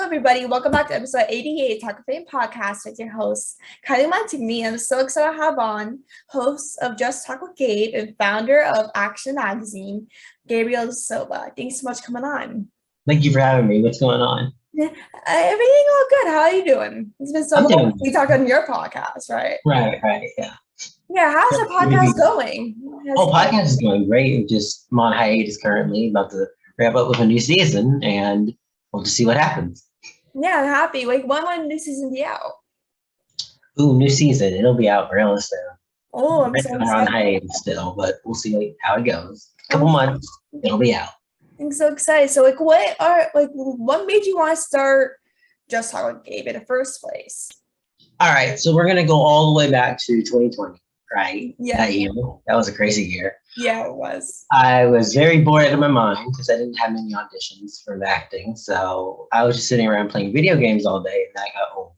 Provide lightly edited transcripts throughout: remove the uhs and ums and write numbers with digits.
everybody. Welcome back to episode 88 of Talkoffamepod podcast with your host, Kyliemontigney. I'm so excited to have on host of Just Talk with Gabe and founder of Action Magazine, Gabriel Silva. Thanks so much for coming on. Thank you for having me. What's going on? Everything all good. How are you doing? It's been so long since we talked on your podcast, right? Right, yeah. Yeah, how's the podcast going? Podcast is going great. I'm on hiatus currently, about to wrap up with a new season, and we'll just see what happens. Yeah, I'm happy. Like, when will new season be out? Ooh, new season. It'll be out real soon. Oh, I'm so excited. On hiatus still, but we'll see how it goes. A couple months, it'll be out. I'm so excited. So, what made you want to start Just Talk with Gabe in the first place? All right, so we're gonna go all the way back to 2020, right? Yeah. That year. That was a crazy year. Yeah, it was. I was very bored out of my mind because I didn't have many auditions for acting. So I was just sitting around playing video games all day, and I got old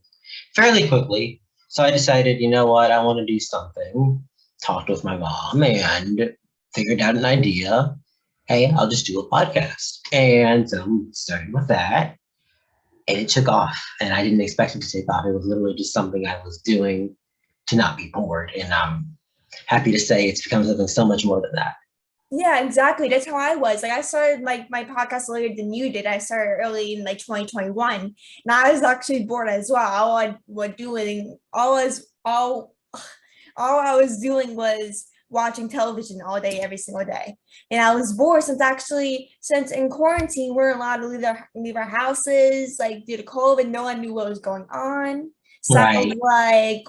fairly quickly. So I decided, you know what, I want to do something. Talked with my mom and figured out an idea. Hey, I'll just do a podcast. And so started with that. And it took off. And I didn't expect it to take off. It was literally just something I was doing to not be bored. And I'm happy to say it's become something so much more than that. Yeah, exactly. That's how I was. Like, I started my podcast later than you did. I started early in 2021, and I was actually bored as well. All I was doing was watching television all day, every single day, and I was bored since in quarantine we're allowed to leave our houses, like due to COVID. No one knew what was going on. So right. Like,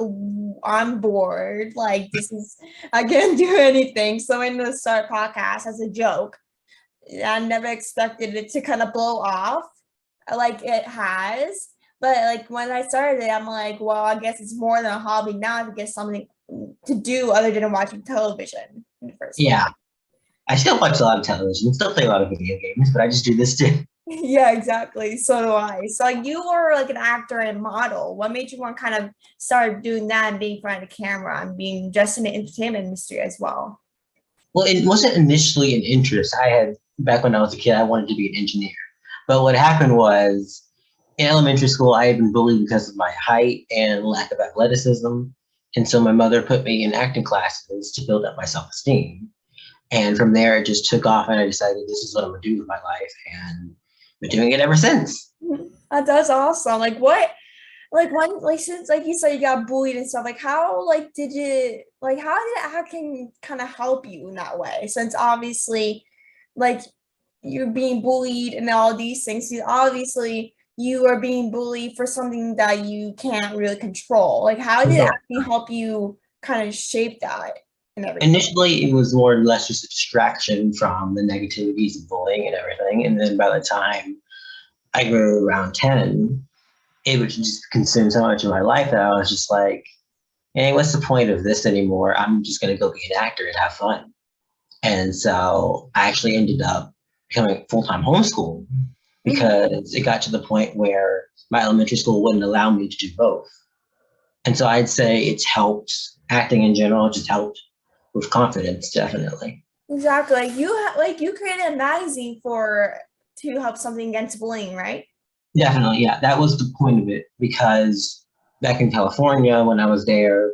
I'm bored. Like, I can't do anything. So I'm going to start a podcast as a joke. I never expected it to kind of blow off like it has. But like when I started it, I'm like, well, I guess it's more than a hobby now to get something to do other than watching television in the first place. I still watch a lot of television, still play a lot of video games, but I just do this too. Yeah, exactly. So do I. So like, you were like an actor and model. What made you want to kind of start doing that and being in front of the camera and being just in the entertainment industry as well? Well, it wasn't initially an interest. Back when I was a kid, I wanted to be an engineer. But what happened was in elementary school, I had been bullied because of my height and lack of athleticism. And so my mother put me in acting classes to build up my self-esteem. And from there, it just took off, and I decided this is what I'm going to do with my life. And been doing it ever since. That's awesome. Since like you said you got bullied and stuff, like how did acting kind of help you in that way? Since obviously like you're being bullied and all these things, you are being bullied for something that you can't really control. Like, how did acting help you kind of shape that? Initially, it was more or less just a distraction from the negativities of bullying and everything. And then by the time I grew around 10, it would just consume so much of my life that I was just like, hey, what's the point of this anymore? I'm just going to go be an actor and have fun. And so I actually ended up becoming full-time homeschool because it got to the point where my elementary school wouldn't allow me to do both. And so I'd say it's helped, acting in general, just helped with confidence, definitely. Exactly. You created a magazine to help something against bullying, right? Definitely, yeah. That was the point of it, because back in California, when I was there,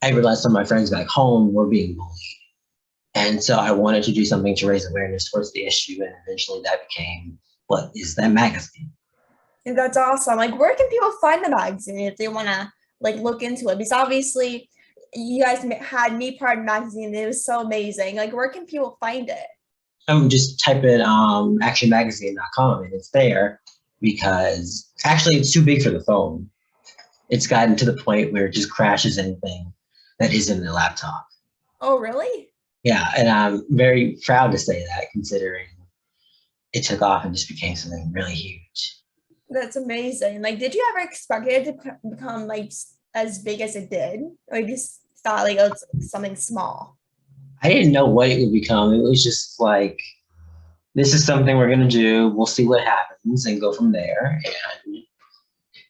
I realized some of my friends back home were being bullied. And so I wanted to do something to raise awareness towards the issue, and eventually that became what is that magazine. And that's awesome. Like, where can people find the magazine if they want to look into it? Because obviously you guys had me part of the magazine, and it was so amazing. Like, where can people find it? Just type in actionmagazine.com and it's there, because actually it's too big for the phone. It's gotten to the point where it just crashes anything that isn't a laptop. Oh, really? Yeah, and I'm very proud to say that, considering it took off and just became something really huge. That's amazing. Like, did you ever expect it to become as big as it did? Or you just thought it was something small? I didn't know what it would become. It was just like, this is something we're going to do. We'll see what happens and go from there. And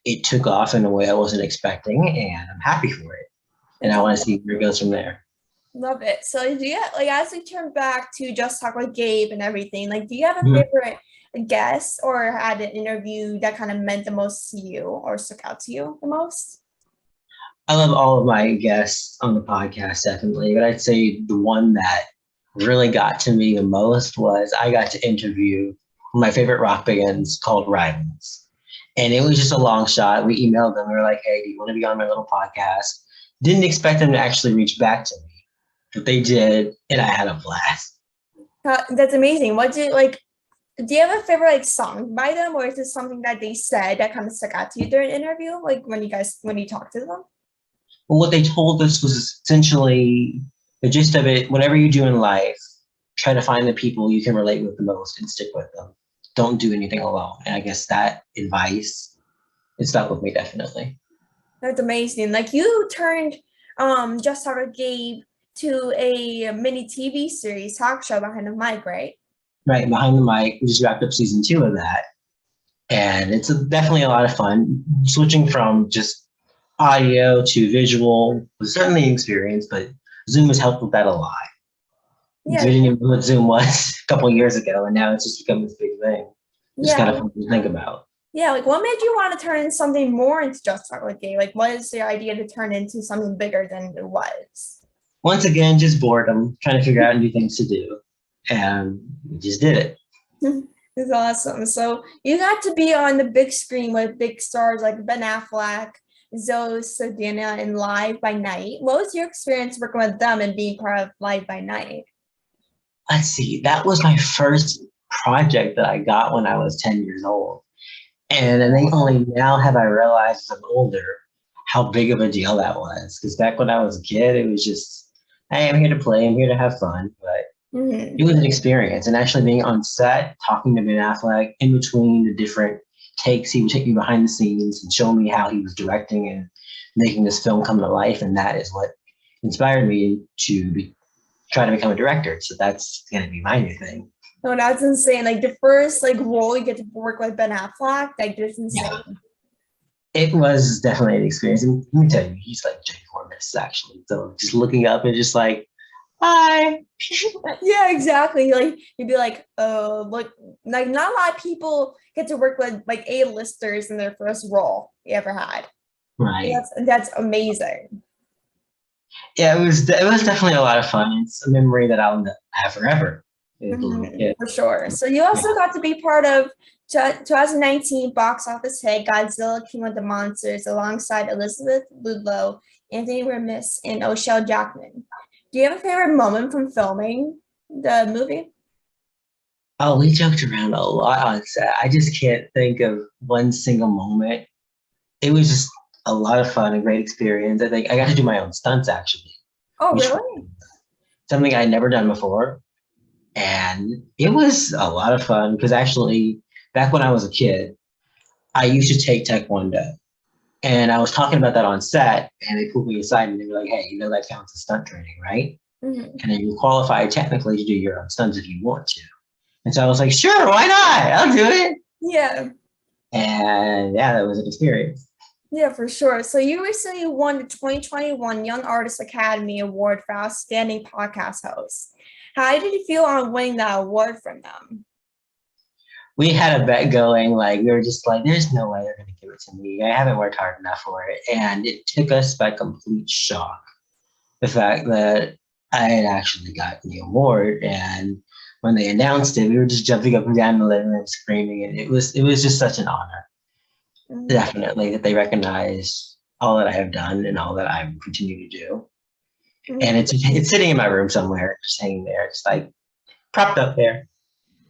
it took off in a way I wasn't expecting, and I'm happy for it. And I want to see where it goes from there. Love it. So do you, as we turn back to Just Talk with Gabe and everything, do you have a favorite guest or had an interview that kind of meant the most to you or stuck out to you the most? I love all of my guests on the podcast, definitely. But I'd say the one that really got to me the most was I got to interview my favorite rock bands called Rivals. And it was just a long shot. We emailed them. We were like, hey, do you want to be on my little podcast? Didn't expect them to actually reach back to me, but they did. And I had a blast. That's amazing. What did like? Do you have a favorite like song by them, or is this something that they said that kind of stuck out to you during an interview? Like when you talked to them? Well, what they told us was essentially the gist of it. Whatever you do in life, try to find the people you can relate with the most and stick with them. Don't do anything alone. And I guess that advice, it stuck with me definitely. That's amazing. Like you turned Just Talk with Gabe to a mini TV series talk show behind the mic, right? Right, behind the mic. We just wrapped up season 2 of that. And it's definitely a lot of fun. Switching from just audio to visual was certainly an experience, but Zoom has helped with that a lot. Yeah. We didn't even know what Zoom was a couple of years ago, and now it's just become this big thing. It's kind of fun to think about. Yeah, like what made you want to turn something more into Just Talk with Gabe? Like what is the idea to turn into something bigger than it was? Once again, just boredom, trying to figure out new things to do. And we just did it. It's awesome. So you got to be on the big screen with big stars like Ben Affleck, Zoe Saldana, and Live by Night. What was your experience working with them and being part of Live by Night? Let's see, that was my first project that I got when I was 10 years old. And I think only now have I realized as I'm older how big of a deal that was. Because back when I was a kid, it was just, hey, I'm here to play, I'm here to have fun. But it was an experience. And actually being on set, talking to Ben Affleck in between the different takes, he would take me behind the scenes and show me how he was directing and making this film come to life. And that is what inspired me to try to become a director. So that's going to be my new thing. No, that's insane. Like the first like role you get to work with Ben Affleck, like that's insane. Yeah. It was definitely an experience. And let me tell you, he's like ginormous actually. So just looking up and just like, hi. Yeah, exactly. Like you'd be like, oh, look, like not a lot of people get to work with like A-listers in their first role you ever had. Right. That's amazing. Yeah, it was definitely a lot of fun. It's a memory that I'll have forever. For sure. So you also got to be part of 2019 box office hit Godzilla King of the Monsters alongside Elizabeth Ludlow, Anthony Ramis, and O'Shea Jackman. Do you have a favorite moment from filming the movie? Oh, we joked around a lot on set. I just can't think of one single moment. It was just a lot of fun, a great experience. I think I got to do my own stunts actually. Oh, really? Something I'd never done before. And it was a lot of fun because actually, back when I was a kid, I used to take Taekwondo. And I was talking about that on set, and they pulled me aside and they were like, hey, you know that counts as stunt training, right? And then you qualify technically to do your own stunts if you want to. And so I was like, sure, why not? I'll do it. Yeah. And yeah, that was an experience. Yeah, for sure. So you recently won the 2021 Young Artist Academy Award for Outstanding Podcast Host. How did you feel on winning that award from them? We had a bet going, like we were just like, there's no way they're going to give it to me. I haven't worked hard enough for it. And it took us by complete shock, the fact that I had actually gotten the award. And when they announced it, we were just jumping up and down in the living room screaming. And it was just such an honor. Definitely that they recognize all that I have done and all that I continue to do. And it's sitting in my room somewhere, just hanging there, just like propped up there.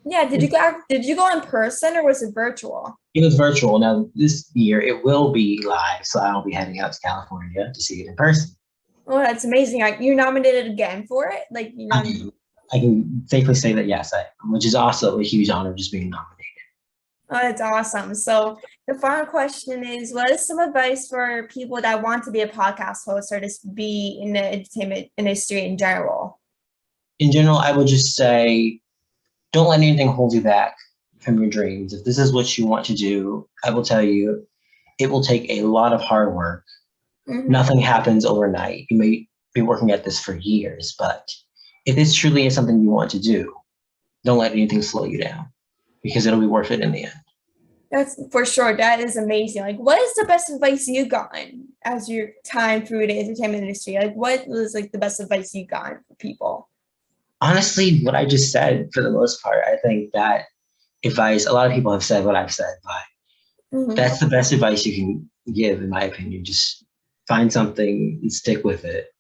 Yeah, did you go in person or was it virtual? It was virtual. Now this year it will be live, so I'll be heading out to California to see it in person. Oh, that's amazing! You're nominated again for it, like I can safely say that yes, which is also a huge honor, just being nominated. Oh, that's awesome. So the final question is, what is some advice for people that want to be a podcast host or just be in the entertainment industry in general? In general, I would just say, don't let anything hold you back from your dreams. If this is what you want to do, I will tell you, it will take a lot of hard work. Nothing happens overnight. You may be working at this for years, but if this truly is something you want to do, don't let anything slow you down. because it'll be worth it in the end. That's for sure. That is amazing. Like, what is the best advice you've gotten as your time through the entertainment industry? Like, what was like the best advice you've gotten for people? Honestly, what I just said, for the most part, I think that advice, a lot of people have said what I've said, but Mhm. that's the best advice you can give, in my opinion. Just find something and stick with it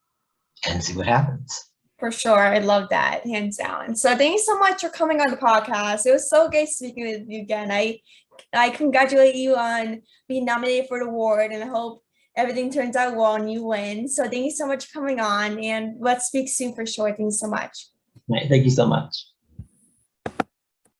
and see what happens. For sure. I love that, hands down. So thank you so much for coming on the podcast. It was so great speaking with you again. I congratulate you on being nominated for the award, and I hope everything turns out well and you win. So thank you so much for coming on, and let's speak soon for sure. Thank you so much. Right, thank you so much.